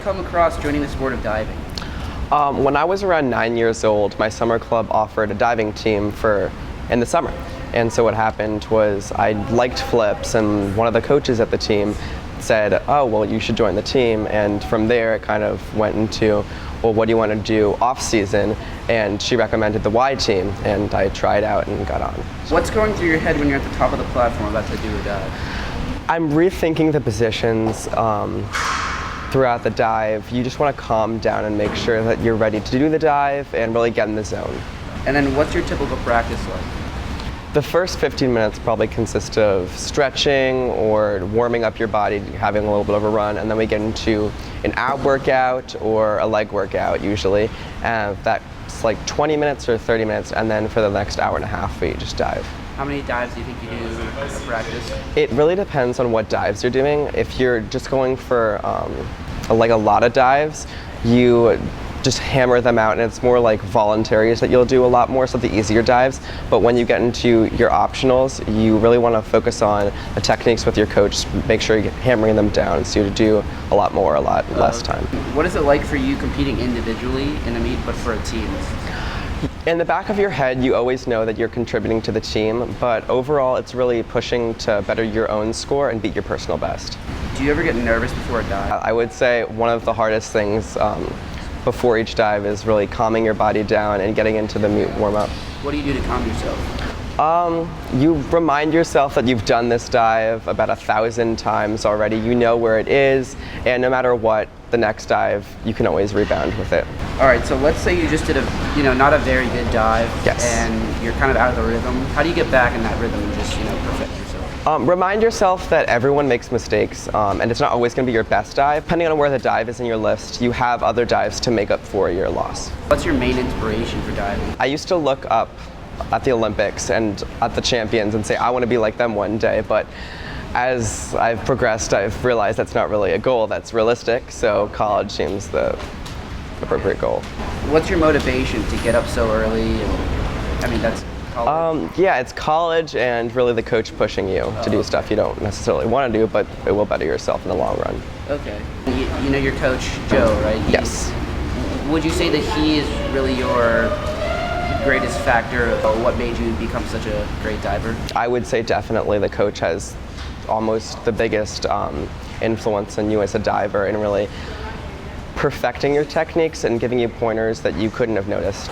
come across joining the sport of diving? When I was around 9 years old, my summer club offered a diving team in the summer. And so what happened was I liked flips, and one of the coaches at the team said, oh, well, you should join the team. And from there, it kind of went into, well, what do you want to do off season? And she recommended the Y team, and I tried out and got on. What's going through your head when you're at the top of the platform about to do a dive? I'm rethinking the positions throughout the dive. You just want to calm down and make sure that you're ready to do the dive and really get in the zone. And then what's your typical practice like? The first 15 minutes probably consist of stretching or warming up your body, having a little bit of a run, and then we get into an ab workout or a leg workout usually. That's like 20 minutes or 30 minutes, and then for the next hour and a half we just dive. How many dives do you think you do in practice? It really depends on what dives you're doing. If you're just going for like a lot of dives, you just hammer them out, and it's more like voluntaries that you'll do a lot more, so the easier dives. But when you get into your optionals, you really want to focus on the techniques with your coach, make sure you're hammering them down so you do a lot more, a lot less time. What is it like for you competing individually in a meet but for a team? In the back of your head, you always know that you're contributing to the team, but overall it's really pushing to better your own score and beat your personal best. Do you ever get nervous before a dive? I would say one of the hardest things before each dive is really calming your body down and getting into the mute warm-up. What do you do to calm yourself? You remind yourself that you've done this dive about 1,000 times already. You know where it is, and no matter what, the next dive, you can always rebound with it. All right, so let's say you just did not a very good dive, yes, and you're kind of out of the rhythm. How do you get back in that rhythm and just, perfect yourself? Remind yourself that everyone makes mistakes, and it's not always going to be your best dive. Depending on where the dive is in your list, you have other dives to make up for your loss. What's your main inspiration for diving? I used to look up at the Olympics and at the champions and say, I want to be like them one day, but as I've progressed, I've realized that's not really a goal that's realistic, so college seems the appropriate goal. What's your motivation to get up so early? That's college. Yeah, it's college and really the coach pushing you to do stuff you don't necessarily want to do, but it will better yourself in the long run. Okay. You know your coach, Joe, right? Yes. Would you say that he is really your greatest factor of what made you become such a great diver? I would say definitely the coach has almost the biggest influence on you as a diver in really perfecting your techniques and giving you pointers that you couldn't have noticed.